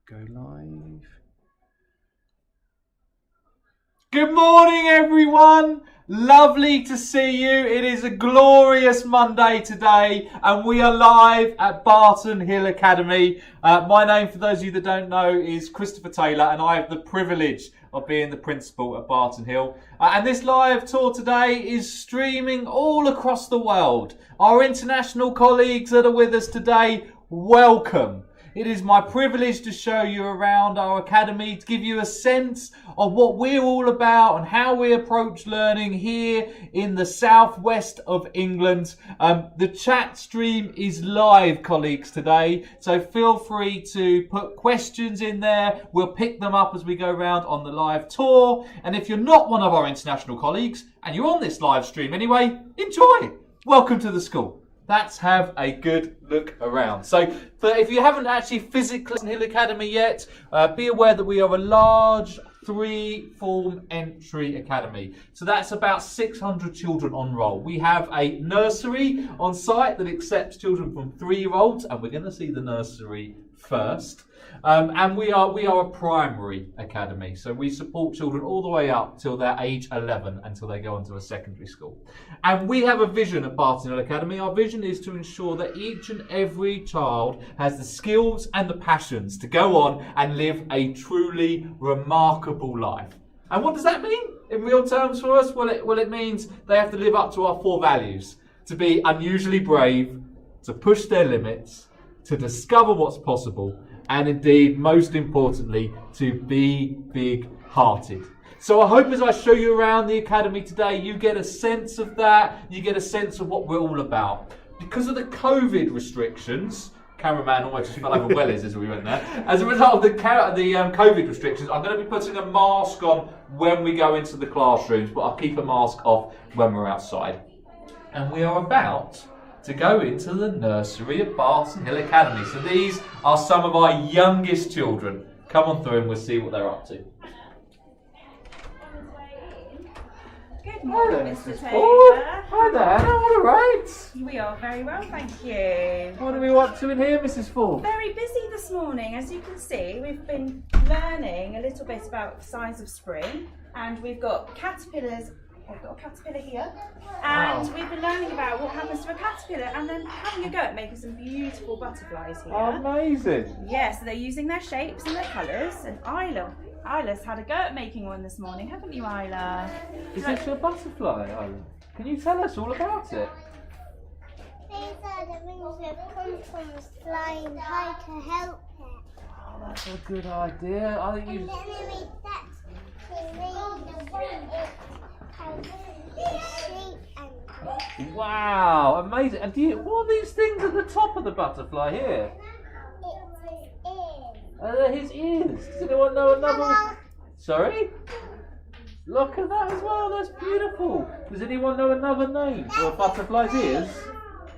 Go live. Good morning, everyone. Lovely to see you. It is a glorious Monday today, and we are live at Barton Hill Academy. My name, for those of you that don't know, is Christopher Taylor, and I have the privilege of being the principal at Barton Hill. And this live tour today is streaming all across the world. Our international colleagues that are with us today, welcome. It is my privilege to show you around our academy, to give you a sense of what we're all about and how we approach learning here in the southwest of England. The chat stream is live, colleagues, today, so feel free to put questions in there. We'll pick them up as we go around on the live tour. And if you're not one of our international colleagues and you're on this live stream anyway, enjoy. Welcome to the school. Let's have a good look around. So, if you haven't actually physically Hill Academy yet, be aware that we are a large 3-form entry academy. So that's about 600 children on roll. We have a nursery on site that accepts children from 3-year-olds, and we're going to see the nursery first. And we are a primary academy, so we support children all the way up till they're age 11 until they go on to a secondary school. And we have a vision at Barton Hill Academy. Our vision is to ensure that each and every child has the skills and the passions to go on and live a truly remarkable life. And what does that mean in real terms for us? Well, it means they have to live up to our 4 values: to be unusually brave, to push their limits, to discover what's possible, and indeed, most importantly, to be big-hearted. So I hope as I show you around the academy today, you get a sense of that, you get a sense of what we're all about. Because of the COVID restrictions, cameraman almost just fell over wellies as we went there. As a result of the COVID restrictions, I'm going to be putting a mask on when we go into the classrooms, but I'll keep a mask off when we're outside. And we are about to go into the nursery at Barton Hill Academy. So these are some of our youngest children. Come on through and we'll see what they're up to. Good morning, Mr. Taylor. Hi there, all right. We are very well, thank you. What are we up to in here, Mrs. Ford? Very busy this morning. As you can see, we've been learning a little bit about signs of spring, and we've got caterpillars. I've got a caterpillar here, and we've been learning about what happens to a caterpillar and then having a go at making some beautiful butterflies here. Amazing. Yeah, so they're using their shapes and their colours, and Isla's had a go at making one this morning, haven't you, Isla? Is this a butterfly, Isla? Can you tell us all about it? These are the wings with pom-poms flying high to help it. Oh, that's a good idea. I think you. Wow, amazing. And what are these things at the top of the butterfly here? They're his ears. Does anyone know another? Sorry? Look at that as well, that's beautiful. Does anyone know another name for a butterfly's ears?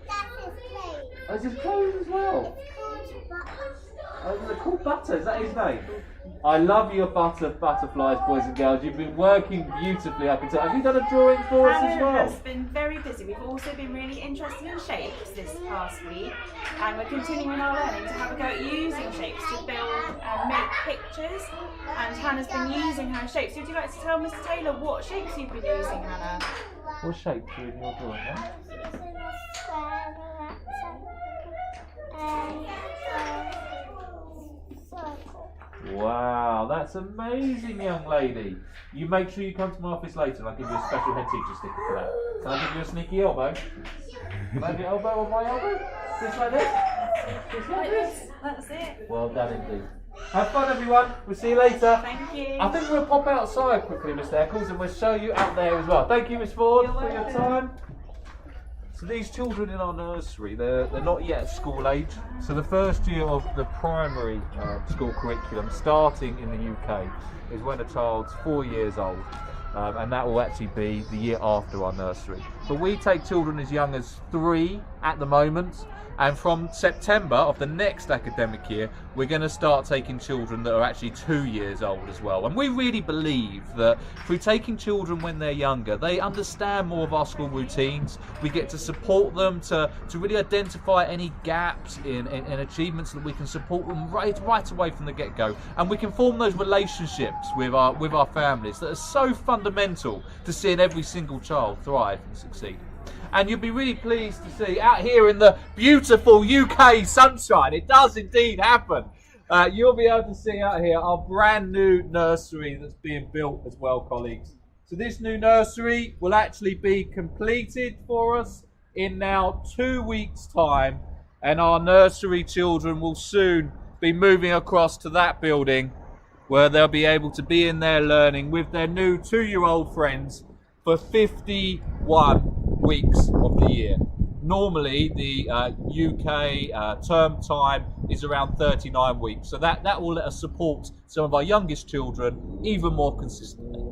That's his plate. Oh, it's his clothes as well. Oh, they're called Butter, is that his name? I love your butterflies, boys and girls. You've been working beautifully, I can tell. Have you done a drawing for us as well? Hannah has been very busy. We've also been really interested in shapes this past week, and we're continuing our learning to have a go at using shapes to build and make pictures. And Hannah's been using her shapes. Would you like to tell Mr. Taylor what shapes you've been using, Hannah? What shapes are in your drawing, huh? Wow, that's amazing, young lady. You make sure you come to my office later and I'll give you a special head teacher sticker for that. Can I give you a sneaky elbow? Can I have your elbow on my elbow? Just like this? Just like this? That's it. Well done indeed. Have fun, everyone. We'll see you later. Thank you. I think we'll pop outside quickly, Mr. Eccles, and we'll show you out there as well. Thank you, Miss Ford, for your time. So these children in our nursery, they're not yet school age. So the first year of the primary school curriculum, starting in the UK, is when a child's 4 years old. And that will actually be the year after our nursery. But we take children as young as 3 at the moment, And from September of the next academic year, we're going to start taking children that are actually 2 years old as well. And we really believe that through taking children when they're younger, they understand more of our school routines. We get to support them to really identify any gaps in achievements that we can support them right away from the get-go. And we can form those relationships with our families that are so fundamental to seeing every single child thrive and succeed. And you'll be really pleased to see out here in the beautiful UK sunshine, it does indeed happen. You'll be able to see out here our brand new nursery that's being built as well, colleagues. So this new nursery will actually be completed for us in now 2 weeks' time, and our nursery children will soon be moving across to that building where they'll be able to be in there learning with their new 2-year-old friends for 51 weeks of the year. Normally the UK term time is around 39 weeks, so that will let us support some of our youngest children even more consistently.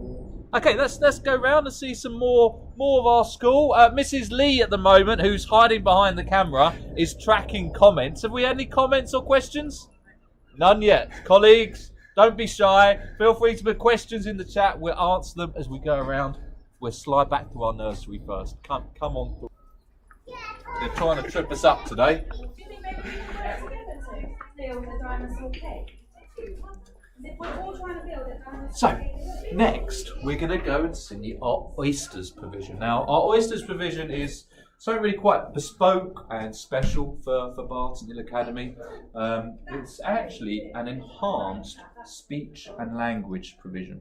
Okay, let's go round and see some more of our school. Mrs. Lee at the moment, who's hiding behind the camera, is tracking comments. Have we had any comments or questions? None yet. Colleagues, don't be shy. Feel free to put questions in the chat. We'll answer them as we go around. We'll slide back to our nursery first. Come on through. They're trying to trip us up today. Do you think maybe we can work together to build a dinosaur cake? We're all trying to build a dinosaur So, cake. next we're going to go and see our oysters provision. Now, our oysters provision is something really quite bespoke and special for Barton Hill Academy. It's actually an enhanced speech and language provision.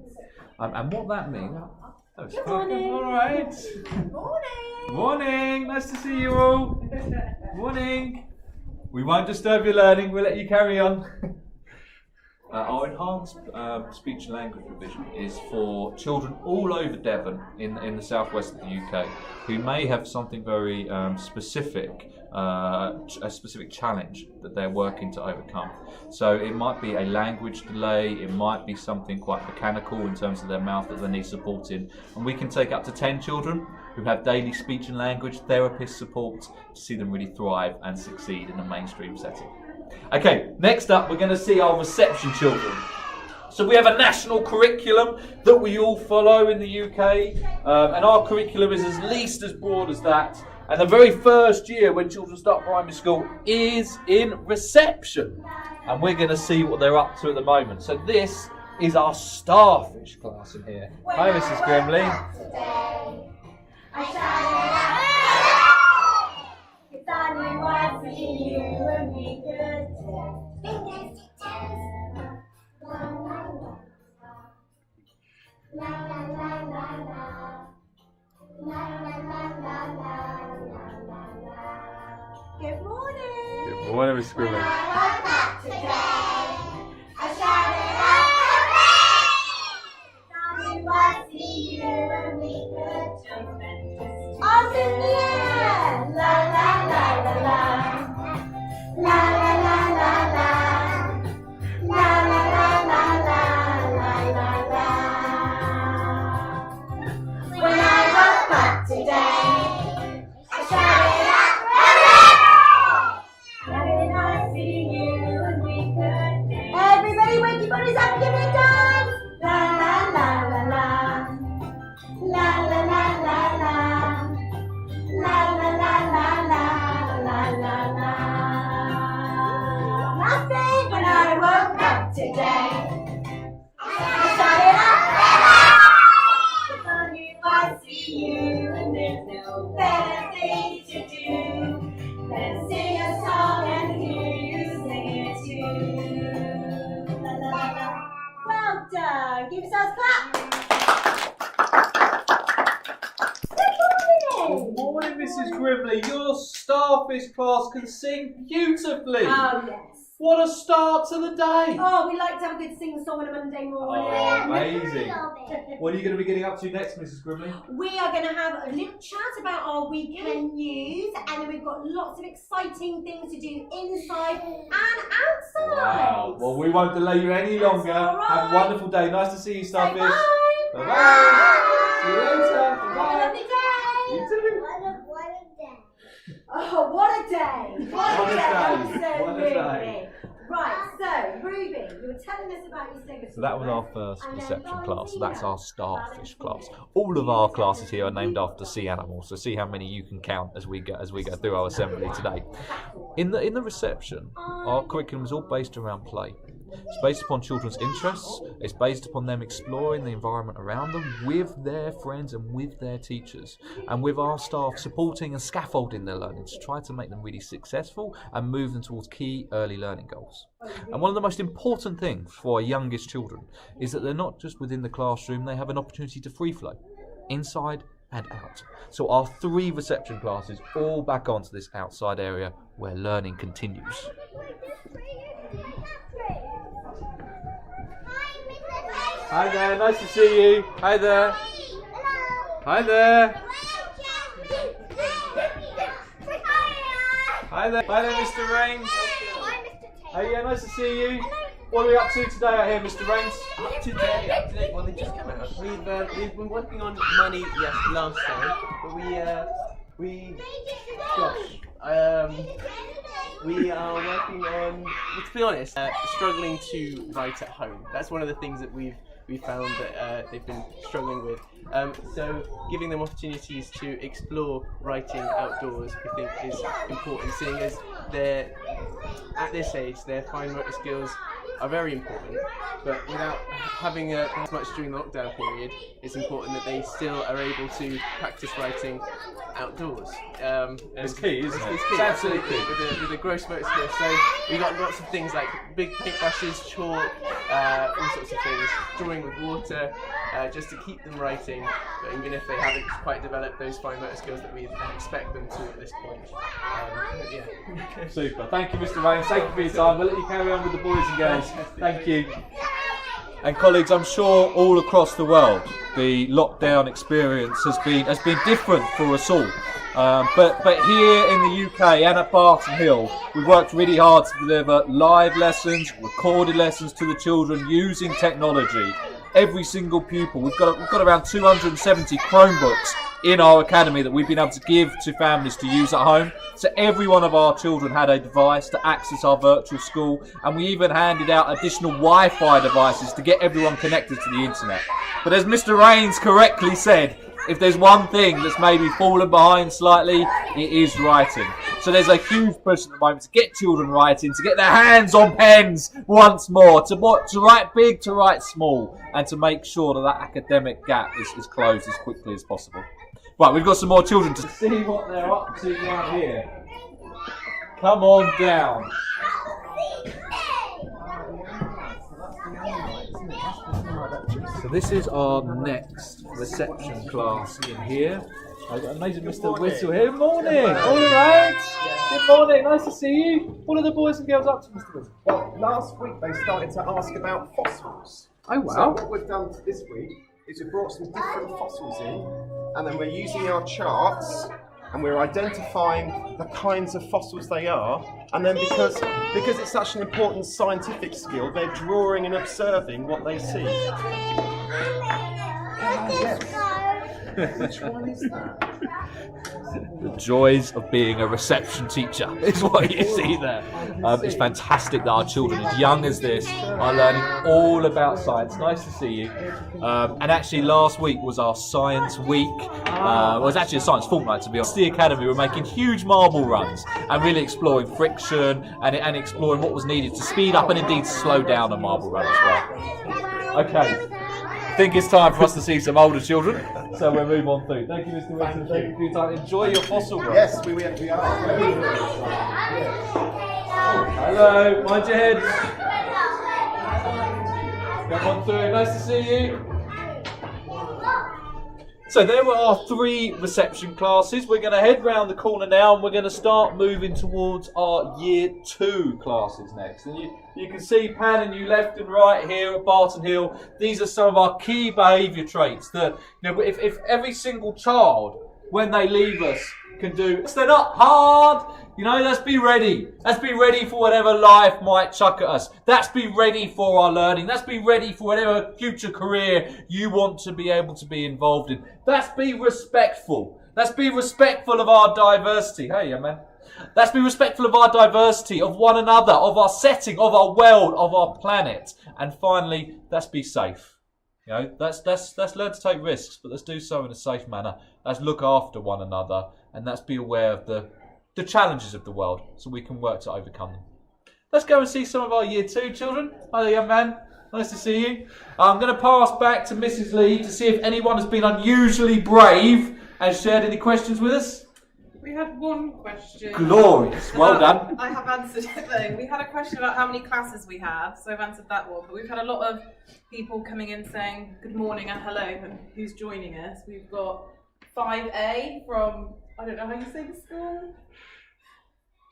And what that means... Good morning. All right. Morning. Morning. Nice to see you all. Morning. We won't disturb your learning. We'll let you carry on. Our enhanced speech and language provision is for children all over Devon in the southwest of the UK who may have something very specific, a specific challenge that they're working to overcome. So it might be a language delay, it might be something quite mechanical in terms of their mouth that they need support in. And we can take up to 10 children who have daily speech and language therapist support to see them really thrive and succeed in a mainstream setting. Okay, next up we're going to see our reception children. So we have a national curriculum that we all follow in the UK, and our curriculum is at least as broad as that. And the very first year when children start primary school is in reception. And we're going to see what they're up to at the moment. So this is our starfish class in here. Hi, Mrs. Grimley. Good morning. Good morning, Mrs. Grimley. Everybody wake your bodies up, give it a dance! La la la la la. La la la la la. La la la la la la la la. Nothing when I woke up today. I started up. It's on you, I see you, and there's no better thing to do than sing a song and hear you sing it too. La la la la. Well done. Give yourselves a clap. Good morning, Mrs. Grimley. Your starfish class can sing beautifully. Oh, yes. What a start to the day. Oh, we like to have a good sing-song on a Monday morning. Oh, amazing. What are you going to be getting up to next, Mrs. Grimley? We are going to have a little chat about our weekend news, and then we've got lots of exciting things to do inside and outside. Wow. Well, we won't delay you any longer. all right. Have a wonderful day. Nice to see you, Say starfish. bye. Bye-bye. See you later. Have a Bye. lovely day. You too. What a day. Oh, what a a day! What a day. Absolutely. Right, so Ruby, you were telling us about your Sega. So that was our first reception class, so that's our starfish class. All of our classes here are named after sea animals, so see how many you can count as we go through our assembly today. In the reception, our curriculum is all based around play. It's based upon children's interests, it's based upon them exploring the environment around them with their friends and with their teachers, and with our staff supporting and scaffolding their learning to try to make them really successful and move them towards key early learning goals. And one of the most important things for our youngest children is that they're not just within the classroom, they have an opportunity to free flow, inside and out. So our 3 reception classes all back onto this outside area where learning continues. Hi there, nice to see you. Hi there. Hi there. Hi there. Hi there, Mr. Rains. Oh yeah, nice to see you. What are we up to today out here, Mr. Rains? Up to date. Well, they just come out. We've been working on money, yes, last time, but we are working on, well, to be honest, struggling to write at home. That's one of the things that we found that they've been struggling with. So giving them opportunities to explore writing outdoors, we think, is important, seeing as they're at this age, their fine motor skills are very important, but without having as much during the lockdown period, it's important that they still are able to practice writing outdoors. It's key, isn't it? It's key. It's absolutely key. With the gross motor skills. So we got lots of things like big paintbrushes, chalk, all sorts of things, drawing with water, just to keep them writing, but even if they haven't quite developed those fine motor skills that we expect them to at this point. Yeah. Super. Thank you, Mr. Rains. Thank you for your time. We'll let you carry on with the boys and girls. Thank you. And colleagues, I'm sure all across the world the lockdown experience has been different for us all. But here in the UK and at Barton Hill, we've worked really hard to deliver live lessons, recorded lessons to the children using technology. Every single pupil, we've got around 270 Chromebooks in our academy that we've been able to give to families to use at home. So every one of our children had a device to access our virtual school, and we even handed out additional Wi-Fi devices to get everyone connected to the internet. But as Mr. Rains correctly said, if there's one thing that's maybe fallen behind slightly, it is writing. So there's a huge push at the moment to get children writing, to get their hands on pens once more, to write big, to write small, and to make sure that academic gap is closed as quickly as possible. Right, we've got some more children to see what they're up to down here. Come on down. So this is our next reception class in here. I've got amazing Mr. Whistle here. Good morning. All right. Good morning. Nice to see you. What are the boys and girls up to, Mr. Whistle? Well, last week they started to ask about fossils. Oh, wow. So what we've done this week is we've brought some different fossils in, and then we're using our charts and we're identifying the kinds of fossils they are, and then because it's such an important scientific skill, they're drawing and observing what they see. Which one is that? The joys of being a reception teacher is what you see there. It's fantastic that our children as young as this are learning all about science. Nice to see you. And actually last week was our science week. It was actually a science fortnight, to be honest. The academy were making huge marble runs and really exploring friction and exploring what was needed to speed up and indeed slow down a marble run as well. Okay. I think it's time for us to see some older children, so we'll move on through. Thank you, Mr. Wilson. Thank you for your time. Enjoy your fossil run. Yes, we are. Hello, mind your head. Come on through. Nice to see you. So there were our 3 reception classes. We're going to head round the corner now and we're going to start moving towards our Year 2 classes next. And you can see panning you left and right here at Barton Hill. These are some of our key behaviour traits that, you know, if every single child, when they leave us, can do, they're not hard. You know, let's be ready. Let's be ready for whatever life might chuck at us. Let's be ready for our learning. Let's be ready for whatever future career you want to be able to be involved in. Let's be respectful. Let's be respectful of our diversity. Hey, young man. Let's be respectful of our diversity, of one another, of our setting, of our world, of our planet. And finally, let's be safe. You know, let's learn to take risks, but let's do so in a safe manner. Let's look after one another, and let's be aware of the challenges of the world so we can work to overcome them. Let's go and see some of our Year 2 children. Hi there, young man. Nice to see you. I'm going to pass back to Mrs. Lee to see if anyone has been unusually brave and shared any questions with us. We had one question. Glorious. Well done. I have answered it though. We had a question about how many classes we have, so I've answered that one. But we've had a lot of people coming in saying good morning and hello and who's joining us. We've got 5A from, I don't know how you say the school.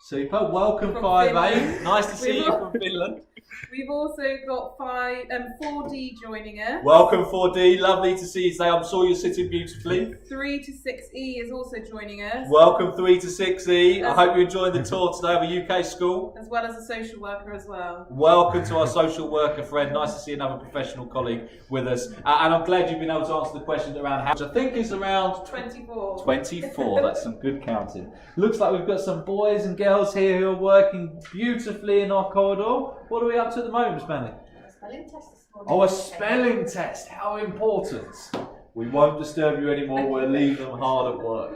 Super. Welcome, From 5A. Finland. Nice to see you from Finland. We've also got 4D joining us. Welcome, 4D. Lovely to see you today. I'm sure you're sitting beautifully. 3 to 6E is also joining us. Welcome, 3 to 6E. I hope you enjoyed the tour today of a UK school. As well as a social worker as well. Welcome to our social worker friend. Nice to see another professional colleague with us. And I'm glad you've been able to answer the question around how, which I think is around 24. 24. That's some good counting. Looks like we've got some boys and girls here who are working beautifully in our corridor. What are we up to at the moment, Miss Manley? Spelling test this morning. Oh, a spelling test. How important. We won't disturb you anymore. We'll leave them hard at work.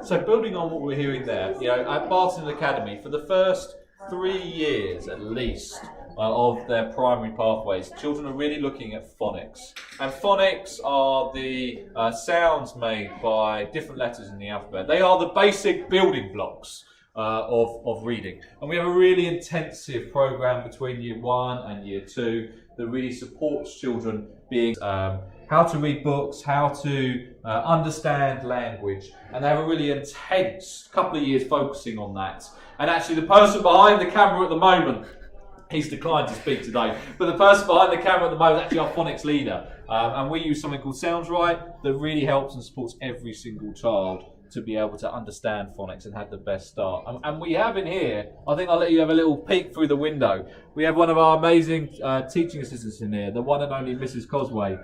So building on what we're hearing there, you know, at Barton Academy, for the first 3 years at least of their primary pathways, children are really looking at phonics. And phonics are the sounds made by different letters in the alphabet. They are the basic building blocks of reading. And we have a really intensive programme between Year 1 and Year 2 that really supports children being how to read books, how to understand language, and they have a really intense couple of years focusing on that. And actually the person behind the camera at the moment, he's declined to speak today, but the person behind the camera at the moment is actually our phonics leader. And we use something called Sounds Right that really helps and supports every single child to be able to understand phonics and have the best start. And we have in here, I think I'll let you have a little peek through the window. We have one of our amazing teaching assistants in here, the one and only Mrs. Cosway,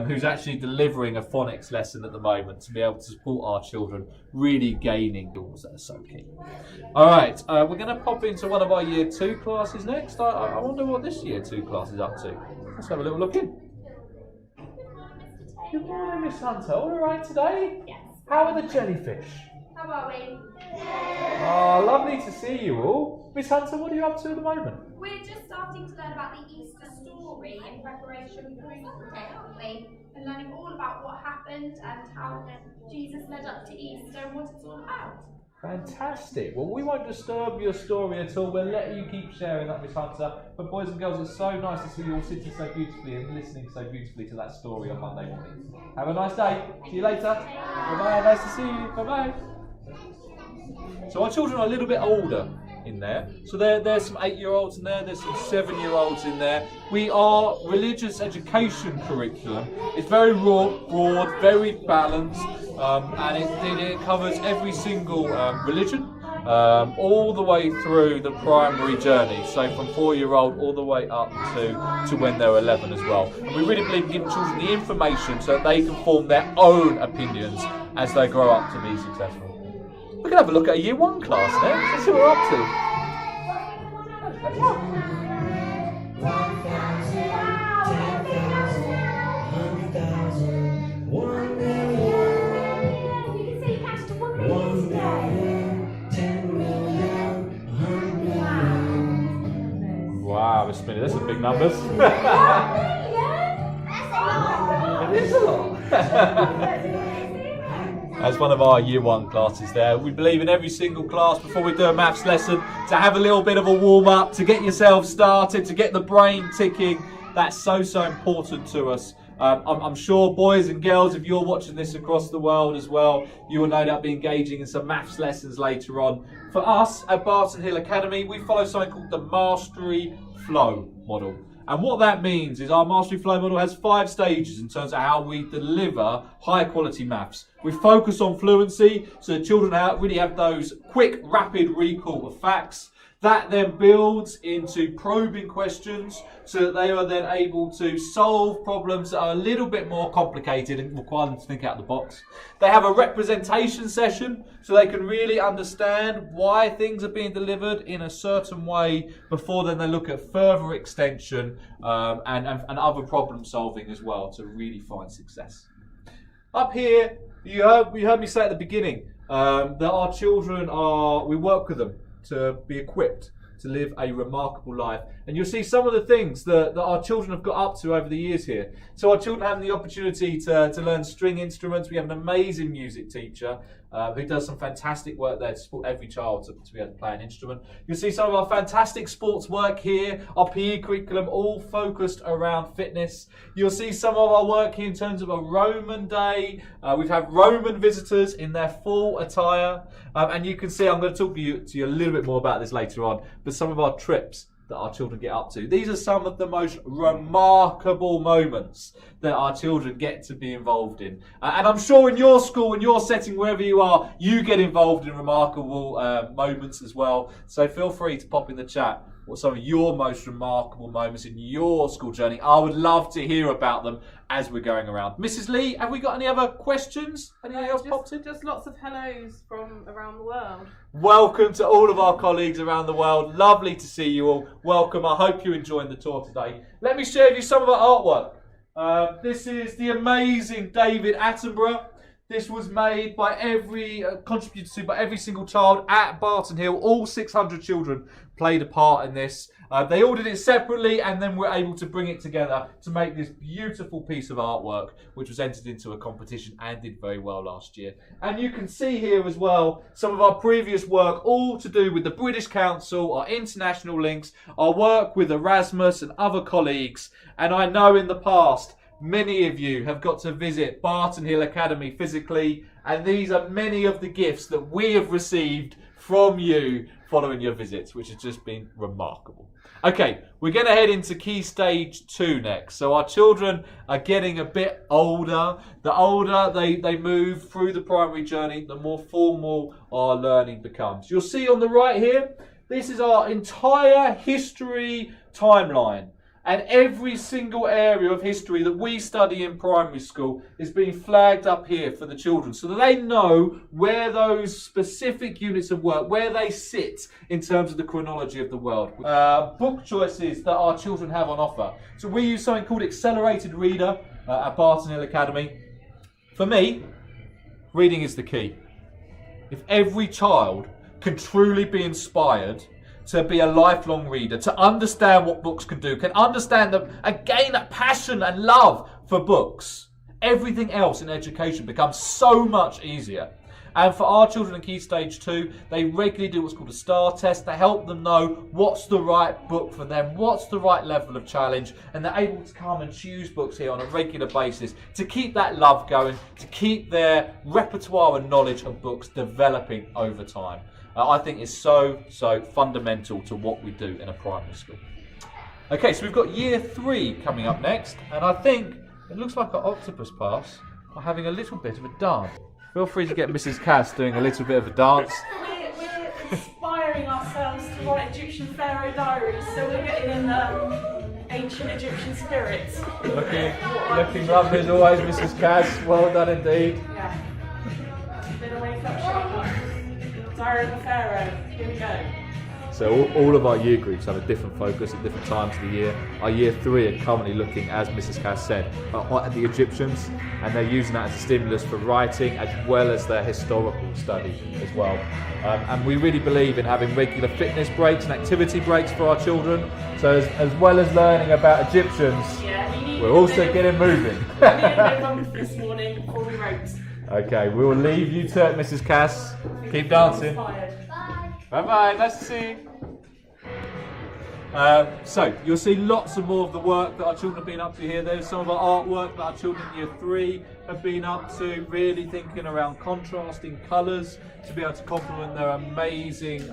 who's actually delivering a phonics lesson at the moment to be able to support our children really gaining skills that are so key. All right, we're going to pop into one of our Year 2 classes next. I wonder what this Year 2 class is up to. Let's have a little look in. Good morning, Miss Hunter. All right today? Yes. How are the jellyfish? How are we? Oh, lovely to see you all. Miss Hunter, what are you up to at the moment? We're just starting to learn about the Easter story in preparation for Sunday, aren't we? And learning all about what happened and how Jesus led up to Easter and what it's all about. Fantastic. Well, we won't disturb your story at all. We'll let you keep sharing that, Miss Hunter. But boys and girls, it's so nice to see you all sitting so beautifully and listening so beautifully to that story on Monday morning. Have a nice day. See you later. Bye-bye. Nice to see you. Bye-bye. So our children are a little bit older in there. So there's some 8-year-olds in there, there's some 7-year-olds in there. We are religious education curriculum. It's very broad, very balanced, and it covers every single religion, all the way through the primary journey. So from 4-year-old all the way up to when they're 11 as well. And we really believe in giving children the information so that they can form their own opinions as they grow up to be successful. We can have a look at a Year 1 class now. Let's see what we're up to. Wow, Miss Minnie, that's some big numbers. It is a lot. As one of our Year 1 classes there. We believe in every single class before we do a maths lesson to have a little bit of a warm up, to get yourself started, to get the brain ticking. That's so important to us. I'm sure boys and girls, if you're watching this across the world as well, you will no doubt be engaging in some maths lessons later on. For us at Barton Hill Academy, we follow something called the Mastery Flow model. And what that means is our Mastery Flow model has 5 stages in terms of how we deliver high quality maths. We focus on fluency, so the children really have those quick, rapid recall of facts. That then builds into probing questions so that they are then able to solve problems that are a little bit more complicated and require them to think out of the box. They have a representation session so they can really understand why things are being delivered in a certain way before then they look at further extension and other problem solving as well to really find success. Up here, you heard me say at the beginning that our children we work with them to be equipped to live a remarkable life. And you'll see some of the things that our children have got up to over the years here. So our children have the opportunity to learn string instruments. We have an amazing music teacher who does some fantastic work there to support every child to be able to play an instrument. You'll see some of our fantastic sports work here, our PE curriculum all focused around fitness. You'll see some of our work here in terms of a Roman day. We've had Roman visitors in their full attire. And you can see, I'm going to talk to you a little bit more about this later on, but some of our trips that our children get up to. These are some of the most remarkable moments that our children get to be involved in. And I'm sure in your school, in your setting, wherever you are, you get involved in remarkable moments as well. So feel free to pop in the chat what some of your most remarkable moments in your school journey. I would love to hear about them as we're going around. Mrs. Lee, have we got any other questions? Anything else popped in? Just lots of hellos from around the world. Welcome to all of our colleagues around the world. Lovely to see you all. Welcome. I hope you're enjoying the tour today. Let me share with you some of our artwork. This is the amazing David Attenborough. This was made by contributed to by every single child at Barton Hill. All 600 children played a part in this. They all did it separately and then were able to bring it together to make this beautiful piece of artwork, which was entered into a competition and did very well last year. And you can see here as well some of our previous work, all to do with the British Council, our international links, our work with Erasmus and other colleagues. And I know in the past, many of you have got to visit Barton Hill Academy physically, and these are many of the gifts that we have received from you following your visits, which has just been remarkable. Okay, we're going to head into Key Stage 2 next. So our children are getting a bit older. The older they move through the primary journey, the more formal our learning becomes. You'll see on the right here, this is our entire history timeline. And every single area of history that we study in primary school is being flagged up here for the children so that they know where those specific units of work, where they sit in terms of the chronology of the world. Book choices that our children have on offer. So we use something called Accelerated Reader at Barton Hill Academy. For me, reading is the key. If every child can truly be inspired to be a lifelong reader, to understand what books can do, can understand them and gain that passion and love for books, everything else in education becomes so much easier. And for our children in Key Stage 2, they regularly do what's called a STAR test to help them know what's the right book for them, what's the right level of challenge, and they're able to come and choose books here on a regular basis to keep that love going, to keep their repertoire and knowledge of books developing over time. I think is so fundamental to what we do in a primary school. Okay, so we've got Year 3 coming up next, and I think it looks like our octopus pass are having a little bit of a dance. Feel free to get Mrs. Cass doing a little bit of a dance. We're inspiring ourselves to write Egyptian pharaoh diaries, so we're getting in the ancient Egyptian spirits. Looking lovely as always, Mrs. Cass. Well done indeed. Yeah. Bit of wake up shot. Diary of a Pharaoh. Here we go. So all of our year groups have a different focus at different times of the year. Our Year 3 are currently looking, as Mrs. Cass said, at the Egyptians, and they're using that as a stimulus for writing as well as their historical study as well. And we really believe in having regular fitness breaks and activity breaks for our children. So as well as learning about Egyptians, we're also getting moving. We needed a bump this morning before we wrote. Okay, we will leave you to it, Mrs. Cass. Keep dancing. Bye-bye, nice to see you. So, you'll see lots of more of the work that our children have been up to here. There's some of our artwork that our children in Year 3 have been up to, really thinking around contrasting colours to be able to complement their amazing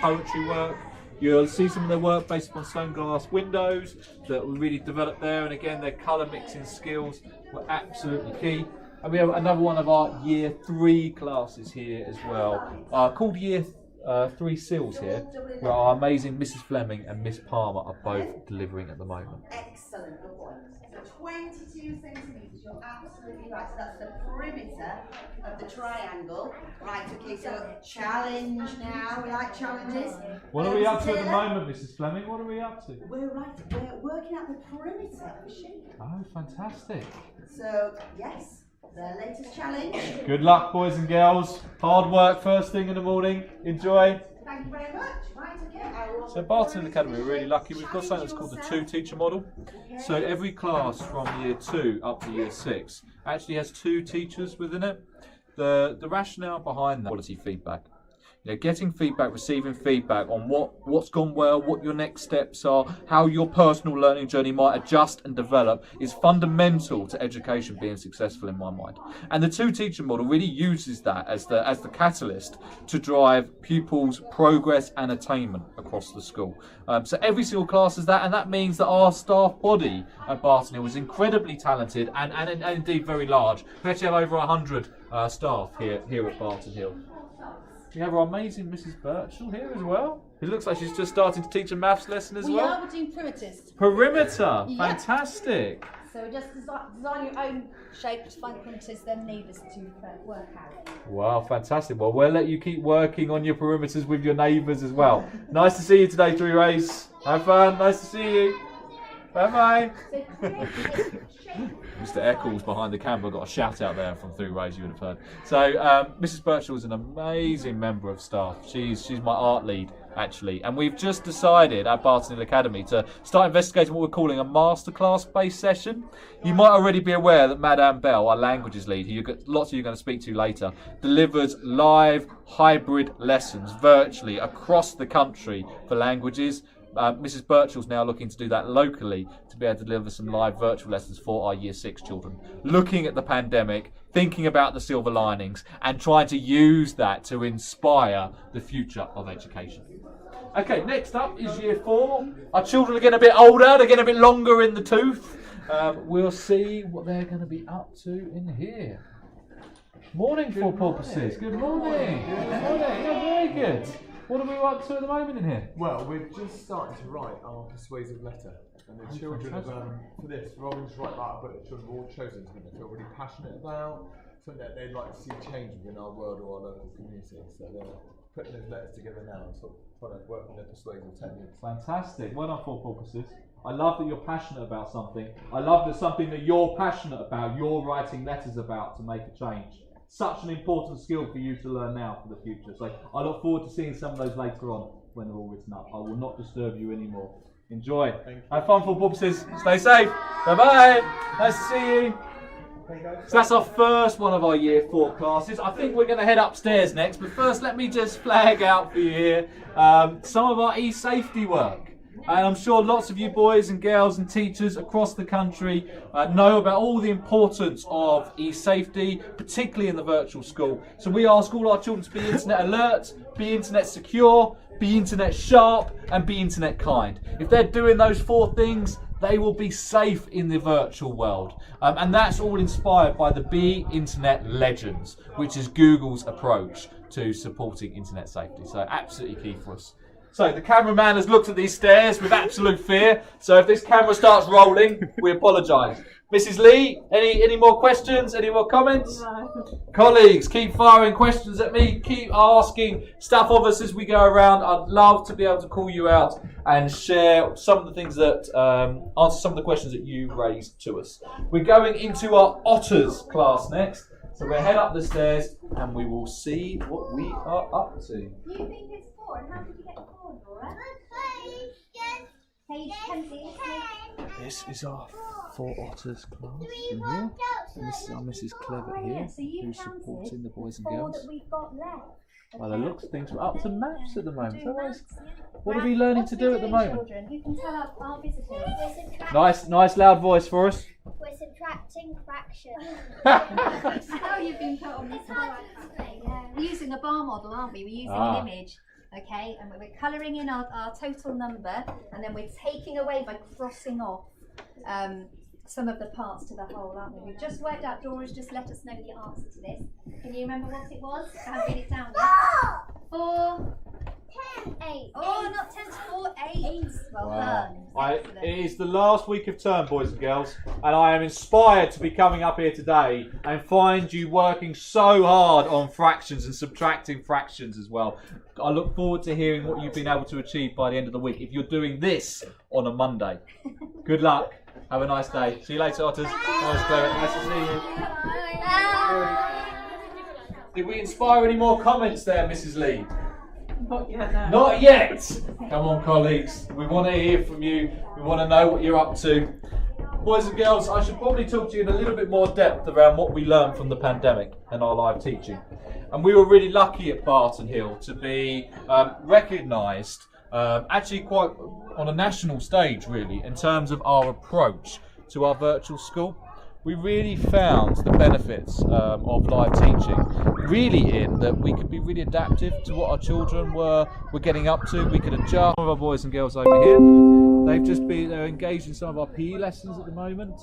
poetry work. You'll see some of their work based upon stained glass windows that we really developed there, and again, their colour mixing skills were absolutely key. And we have another one of our Year 3 classes here as well, called Year three seals here, where our amazing Mrs. Fleming and Miss Palmer are both delivering at the moment. Excellent, good one. So 22 centimetres, you're absolutely right. So that's the perimeter of the triangle. Right, okay, so challenge now. We like challenges. What are we up to at the moment, Mrs. Fleming? What are we up to? We're working out the perimeter of the shape. Oh, fantastic. So, yes, the latest challenge. Good luck, boys and girls. Hard work first thing in the morning. Enjoy. Thank you very much. Right, okay. I will So Barton Academy, we're really lucky. We've got something that's called the two-teacher model. So every class from year 2 up to year 6 actually has 2 teachers within it. The rationale behind that, quality feedback. You know, getting feedback, receiving feedback on what's gone well, what your next steps are, how your personal learning journey might adjust and develop is fundamental to education being successful in my mind. And the two-teacher model really uses that as the catalyst to drive pupils' progress and attainment across the school. So every single class is that, and that means that our staff body at Barton Hill is incredibly talented and indeed very large. We actually have over 100 staff here at Barton Hill. We have our amazing Mrs. Birchall here as well. It looks like she's just starting to teach a maths lesson as well. We're doing perimeters. Perimeter, Yep. Fantastic. So just design your own shape to find the perimeters, then neighbours to work out. Wow, fantastic. Well, we'll let you keep working on your perimeters with your neighbours as well. Nice to see you today, Three Rays. Have fun. Nice to see you. Bye-bye. Mr. Eccles behind the camera got a shout out there from Three Rays, you would have heard. So Mrs. Birchall is an amazing member of staff. She's my art lead, actually. And we've just decided at Barton Hill Academy to start investigating what we're calling a masterclass based session. You might already be aware that Madame Bell, our languages lead, who lots of you are going to speak to later, delivers live hybrid lessons virtually across the country for languages. Mrs. Birchall's now looking to do that locally to be able to deliver some live virtual lessons for our Year 6 children. Looking at the pandemic, thinking about the silver linings and trying to use that to inspire the future of education. Okay, next up is Year 4. Our children are getting a bit older, they're getting a bit longer in the tooth. We'll see what they're going to be up to in here. Morning, Four Porpoises. Good morning. Good morning. Yeah, very good. What are we up to at the moment in here? Well, we're just starting to write our persuasive letter, and the children have, for this, rather than just write about a book, the children have all chosen something they feel really passionate about, something that they'd like to see change within our world or our local community. So they're putting those letters together now and sort of trying to work on their persuasive techniques. Fantastic. Well done, Four Porpoises. I love that you're passionate about something. I love that something that you're passionate about, you're writing letters about to make a change. Such an important skill for you to learn now for the future. So I look forward to seeing some of those later on when they're all written up. I will not disturb you anymore. Enjoy. Have fun, Four Porpoises. Stay safe. Bye-bye. Nice to see you. So that's our first one of our Year 4 classes. I think we're going to head upstairs next, but first let me just flag out for you here some of our e-safety work. And I'm sure lots of you boys and girls and teachers across the country know about all the importance of e-safety, particularly in the virtual school. So we ask all our children to be internet alert, be internet secure, be internet sharp, and be internet kind. If they're doing those 4 things, they will be safe in the virtual world. And that's all inspired by the Be Internet Legends, which is Google's approach to supporting internet safety. So absolutely key for us. So the cameraman has looked at these stairs with absolute fear. So if this camera starts rolling, we apologise. Mrs. Lee, any more questions? Any more comments? No. Colleagues, keep firing questions at me. Keep asking stuff of us as we go around. I'd love to be able to call you out and share some of the things that answer some of the questions that you raised to us. We're going into our Otters class next. So we'll head up the stairs and we will see what we are up to. You think it's 4, and how did you get 4, Laura? Page 20. This is our 4 Otters class in here. And this is our Mrs. Clever here, who's supporting the boys and girls. That we've got left. By the looks of things, we're up to maths at the moment. What are we learning to do at the moment? Children, you can tell our visitors. Nice loud voice for us. We're subtracting fractions. Oh, you've been put on this one. We're using a bar model, aren't we? We're using an image. Okay, and we're colouring in our total number, and then we're taking away by crossing off some of the parts to the whole, aren't we? We've just worked out, Dora's just let us know the answer to this. Can you remember what it was? I haven't written it down yet. 4 10-8. Oh, not 10 to 4, 8. Well done. It is the last week of term, boys and girls, and I am inspired to be coming up here today and find you working so hard on fractions and subtracting fractions as well. I look forward to hearing what you've been able to achieve by the end of the week if you're doing this on a Monday. Good luck. Have a nice day. See you later, Otters. Nice, Claire. Nice to see you. Did we inspire any more comments there, Mrs. Lee? Not yet, no. Not yet! Come on, colleagues. We want to hear from you. We want to know what you're up to. Boys and girls, I should probably talk to you in a little bit more depth around what we learned from the pandemic and our live teaching. And we were really lucky at Barton Hill to be recognised actually quite on a national stage, really, in terms of our approach to our virtual school. We really found the benefits of live teaching really in that we could be really adaptive to what our children were getting up to. We could adjust. Some of our boys and girls over here, they're engaged in some of our PE lessons at the moment.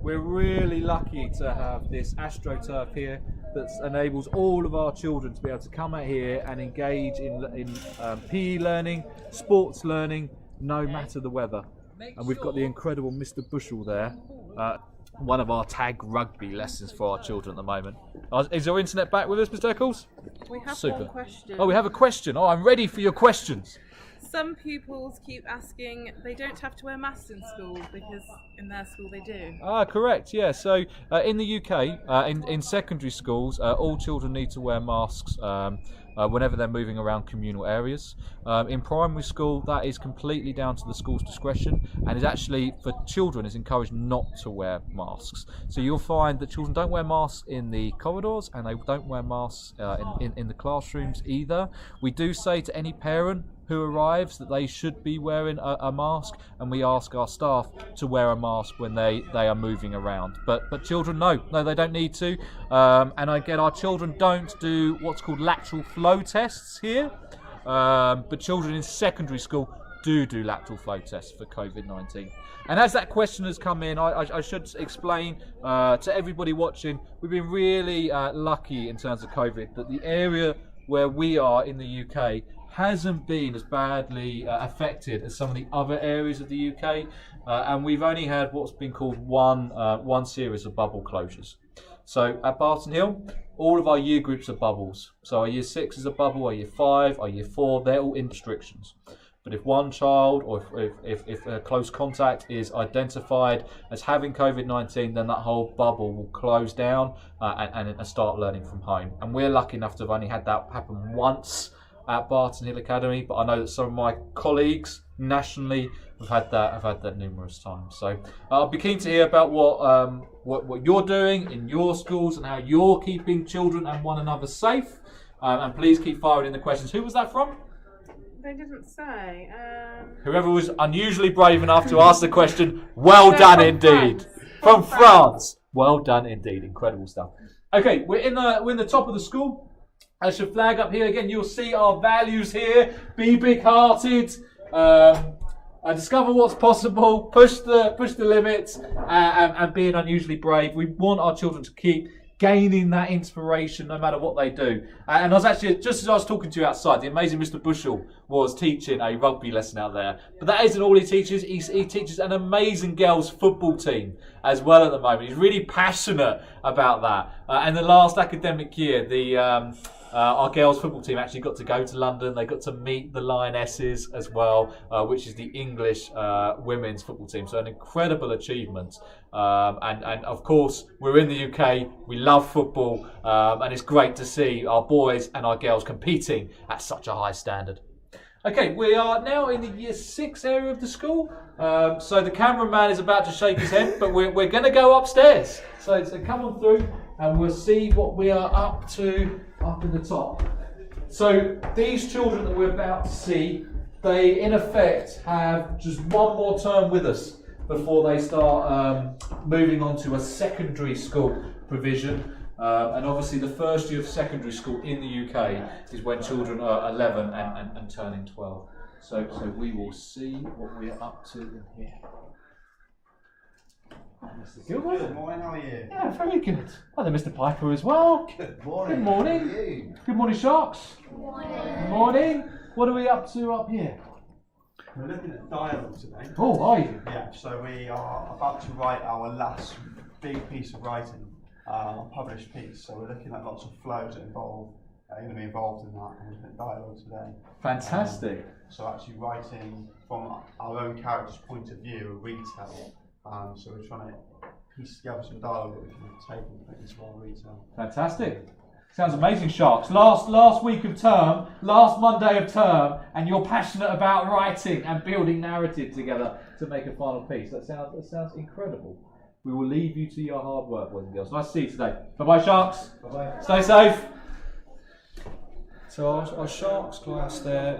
We're really lucky to have this AstroTurf here that enables all of our children to be able to come out here and engage in PE learning, sports learning, no matter the weather. And we've got the incredible Mr. Bushell there. One of our tag rugby lessons for our children at the moment. Is your internet back with us, Mr. Eccles? We have Super. one question. Oh, we have a question. Oh, I'm ready for your questions. Some pupils keep asking, they don't have to wear masks in school because in their school they do. Correct, yeah. So in the UK, in secondary schools, all children need to wear masks whenever they're moving around communal areas. In primary school, that is completely down to the school's discretion, and is actually, for children, is encouraged not to wear masks. So you'll find that children don't wear masks in the corridors, and they don't wear masks in the classrooms either. We do say to any parent who arrives that they should be wearing a mask, and we ask our staff to wear a mask when they are moving around. But children, no, they don't need to. And again, our children don't do what's called lateral flow tests here. But children in secondary school do lateral flow tests for COVID-19. And as that question has come in, I should explain to everybody watching, we've been really lucky in terms of COVID that the area where we are in the UK hasn't been as badly affected as some of the other areas of the UK, and we've only had what's been called one series of bubble closures. So at Barton Hill, all of our year groups are bubbles. So our year 6 is a bubble, our year 5, our year 4, they're all in restrictions. But if one child or if a close contact is identified as having COVID-19, then that whole bubble will close down and start learning from home. And we're lucky enough to have only had that happen once at Barton Hill Academy, but I know that some of my colleagues nationally have had that numerous times. So I'll be keen to hear about what you're doing in your schools and how you're keeping children and one another safe. And please keep firing in the questions. Who was that from? They didn't say. Whoever was unusually brave enough to ask the question, well done indeed. From France. Well done indeed. Incredible stuff. Okay, we're in the top of the school. I should flag up here again. You'll see our values here. Be big-hearted. Discover what's possible. Push the limits. And being unusually brave. We want our children to keep gaining that inspiration no matter what they do. And I was actually, just as I was talking to you outside, the amazing Mr. Bushell was teaching a rugby lesson out there. But that isn't all he teaches. He teaches an amazing girls football team as well at the moment. He's really passionate about that. And the last academic year, our girls football team actually got to go to London. They got to meet the Lionesses as well, which is the English women's football team. So an incredible achievement. And of course, we're in the UK. We love football. And it's great to see our boys and our girls competing at such a high standard. Okay, we are now in the year 6 area of the school. So the cameraman is about to shake his head, but we're going to go upstairs. So come on through and we'll see what we are up to up in the top. So these children that we're about to see, they in effect have just one more term with us before they start moving on to a secondary school provision. And obviously the first year of secondary school in the UK is when children are 11 and turning 12. So we will see what we are up to in here. Mr. Gilbert. Good morning, how are you? Yeah, very good. Hi there, Mr. Piper as well. Good morning. Good morning. How are you? Good morning, Sharks. Good morning. Good morning. What are we up to up here? We're looking at dialogue today. Oh, are you? Yeah, so we are about to write our last big piece of writing, a published piece. So we're looking at lots of flows that are going to be involved in that, and we're looking at dialogue today. Fantastic. So actually writing from our own character's point of view, a retell. So we're trying to piece together some dialogue that we can take and put into our retell. Fantastic. Sounds amazing, Sharks. Last week of term, last Monday of term, and you're passionate about writing and building narrative together to make a final piece. That sounds incredible. We will leave you to your hard work, boys and girls. Nice to see you today. Bye-bye, Sharks. Bye-bye. Stay safe. So our Sharks class there,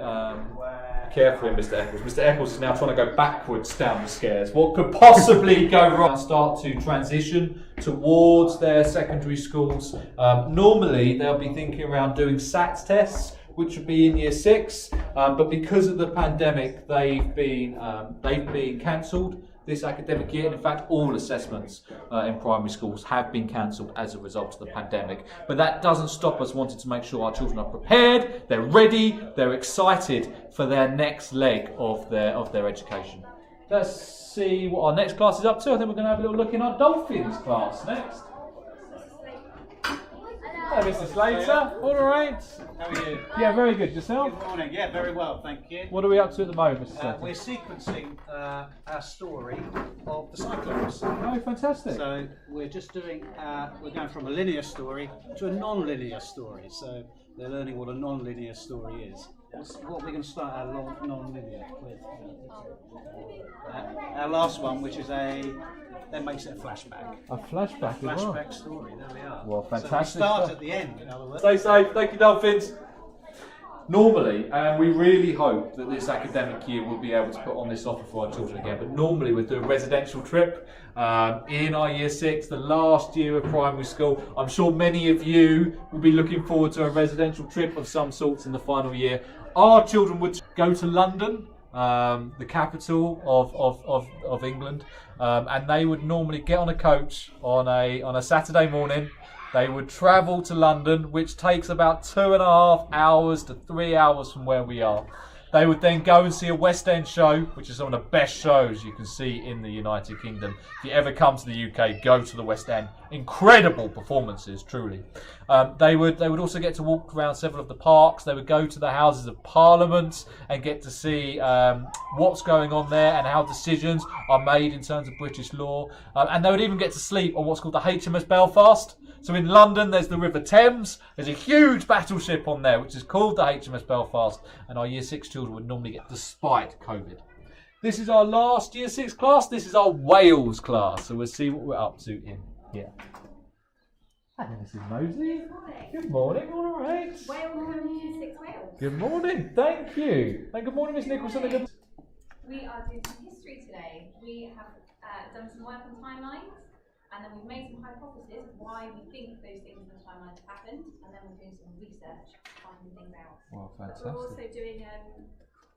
carefully Mr. Eccles. Mr. Eccles is now trying to go backwards down the stairs. What could possibly go wrong? Start to transition towards their secondary schools. Normally they'll be thinking around doing SATs tests, which would be in year 6, but because of the pandemic they've been cancelled this academic year. In fact, all assessments in primary schools have been cancelled as a result of the pandemic. But that doesn't stop us wanting to make sure our children are prepared, they're ready, they're excited for their next leg of their education. Let's see what our next class is up to. I think we're going to have a little look in our Dolphins class next. Hello, Mr. Slater. All right. How are you? Yeah, very good. Yourself? Good morning. Yeah, very well, thank you. What are we up to at the moment, Mr. Slater? We're sequencing our story of the Cyclops. Oh, fantastic. So we're just doing, we're going from a linear story to a non-linear story. So they're learning what a non-linear story is. What we're going to start our non-linear with. Our last one, which is then makes it a flashback. A flashback as well. Flashback story, there we are. Well, fantastic. So we start at the end, in other words. Stay safe. Thank you, Dolphins. Normally, and we really hope that this academic year we'll be able to put on this offer for our children again, but normally we'll do a residential trip in our year 6, the last year of primary school. I'm sure many of you will be looking forward to a residential trip of some sorts in the final year. Our children would go to London, the capital of England, and they would normally get on a coach on a Saturday morning. They would travel to London, which takes about 2.5 hours to 3 hours from where we are. They would then go and see a West End show, which is some of the best shows you can see in the United Kingdom. If you ever come to the UK, go to the West End. Incredible performances, truly. They would also get to walk around several of the parks. They would go to the Houses of Parliament and get to see what's going on there and how decisions are made in terms of British law. And they would even get to sleep on what's called the HMS Belfast. So in London, there's the River Thames. There's a huge battleship on there, which is called the HMS Belfast. And our Year 6 children would normally get, despite COVID. This is our last Year 6 class. This is our Wales class. So we'll see what we're up to in here. Hi, Mrs. Mosley. Good morning. All right. Welcome to 6 Wales. Good morning. Thank you. And good morning, Miss Nicholson. We are doing some history today. We have done some work on timelines. And then we've made some hypotheses why we think those things in the timelines happened, and then we're doing some research, finding things out. Wow, fantastic. We're also doing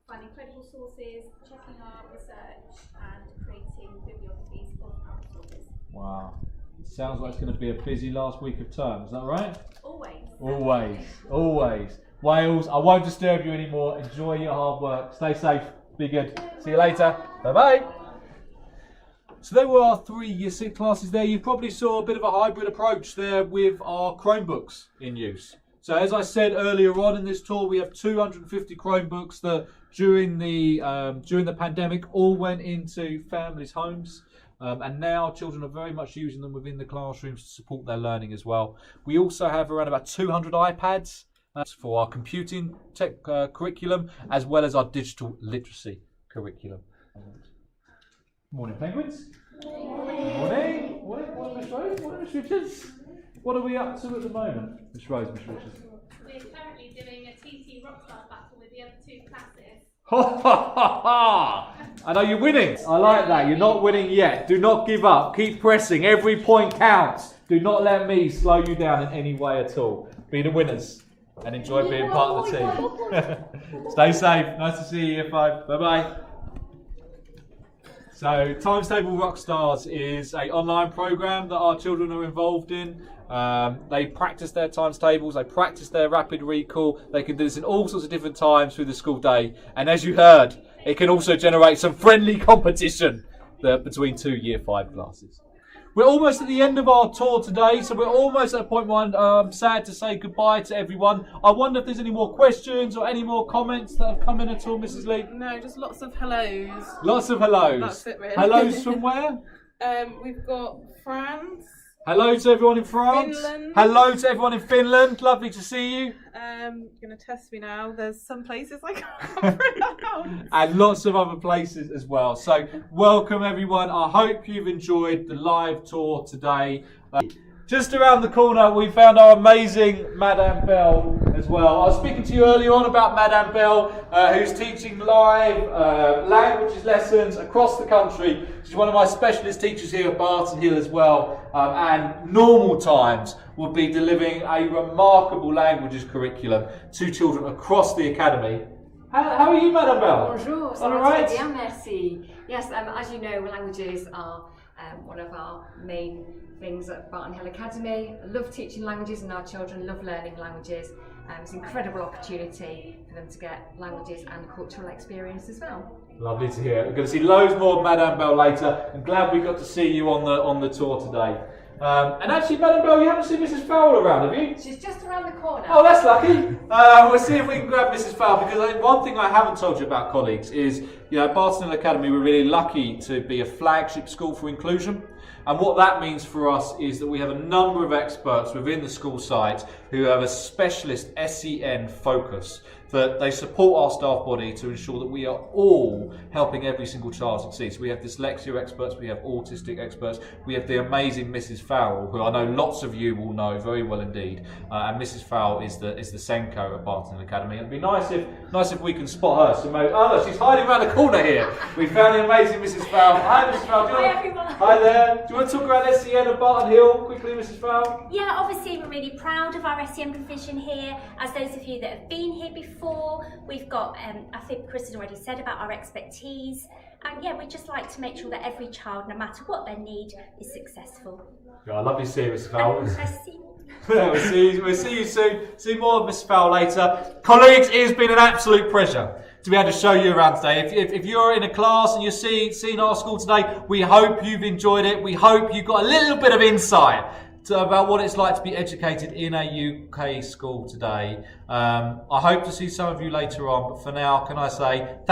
finding credible sources, checking our research, and creating bibliographies of our sources. Wow. It sounds like it's going to be a busy last week of term, is that right? Always. Always. Always. Wales, I won't disturb you anymore. Enjoy your hard work. Stay safe. Be good. See you later. Bye-bye. So there were our 3 Year 6 classes there. You probably saw a bit of a hybrid approach there with our Chromebooks in use. So as I said earlier on in this tour, we have 250 Chromebooks that during the pandemic all went into families' homes. And now children are very much using them within the classrooms to support their learning as well. We also have around about 200 iPads for our computing tech curriculum, as well as our digital literacy curriculum. Morning, penguins. Morning. Morning, Miss Rose. Morning, Miss Richards. What are we up to at the moment, Miss Rose, Miss Richards? We're currently doing a TT Rockstar battle with the other 2 classes. Ha ha ha ha! And are you winning? I like that. You're not winning yet. Do not give up. Keep pressing. Every point counts. Do not let me slow you down in any way at all. Be the winners and enjoy being part of the team. Stay safe. Nice to see you, Year 5. Bye-bye. So, Times Table Rockstars is an online program that our children are involved in. They practice their times tables, they practice their rapid recall. They can do this in all sorts of different times through the school day. And as you heard, it can also generate some friendly competition between 2 Year 5 classes. We're almost at the end of our tour today, so we're almost at a point where I'm sad to say goodbye to everyone. I wonder if there's any more questions or any more comments that have come in at all, Mrs. Lee? No, just lots of hellos. Lots of hellos. That's it, really. Hellos from where? We've got France. Hello to everyone in France. Finland. Hello to everyone in Finland. Lovely to see you. You're going to test me now. There's some places I can't pronounce. And lots of other places as well. So welcome everyone. I hope you've enjoyed the live tour today. Just around the corner we found our amazing Madame Belle as well. I was speaking to you earlier on about Madame Belle, who's teaching live languages lessons across the country. She's one of my specialist teachers here at Barton Hill as well, and normal times will be delivering a remarkable languages curriculum to children across the academy. How are you, Madame Belle? Bonjour, ça va très bien, merci. Yes, as you know, languages are one of our main things at Barton Hill Academy. I love teaching languages and our children love learning languages. It's an incredible opportunity for them to get languages and cultural experience as well. Lovely to hear. We're going to see loads more of Madame Belle later. I'm glad we got to see you on the tour today. And actually, Madame Belle, you haven't seen Mrs. Fowle around, have you? She's just around the corner. Oh, that's lucky. We'll see if we can grab Mrs. Fowle, because I think one thing I haven't told you about, colleagues, is at Barton Hill Academy we're really lucky to be a flagship school for inclusion. And what that means for us is that we have a number of experts within the school site who have a specialist SEN focus, that they support our staff body to ensure that we are all helping every single child succeed. So we have dyslexia experts, we have autistic experts, we have the amazing Mrs. Fowle, who I know lots of you will know very well indeed. And Mrs. Fowle is the Senko at Barton Academy. It'd be nice if we can spot her. So no, she's hiding around the corner here. We found the amazing Mrs. Fowle. Hi, Mrs. Fowle. Hi, everyone. Hi there. Do you want to talk about SEN at Barton Hill quickly, Mrs. Fowle? Yeah, obviously we're really proud of our SEN provision here. As those of you that have been here before, we've got, I think Chris has already said about our expertise. And yeah, we'd just like to make sure that every child, no matter what their need, is successful. Yeah, I love you, Mrs. Fowle. We'll see you soon. See more of Miss Fowle later. Colleagues, it has been an absolute pleasure to be able to show you around today. If you're in a class and you're seeing our school today, we hope you've enjoyed it. We hope you got a little bit of insight about what it's like to be educated in a UK school today. I hope to see some of you later on, but for now, can I say thank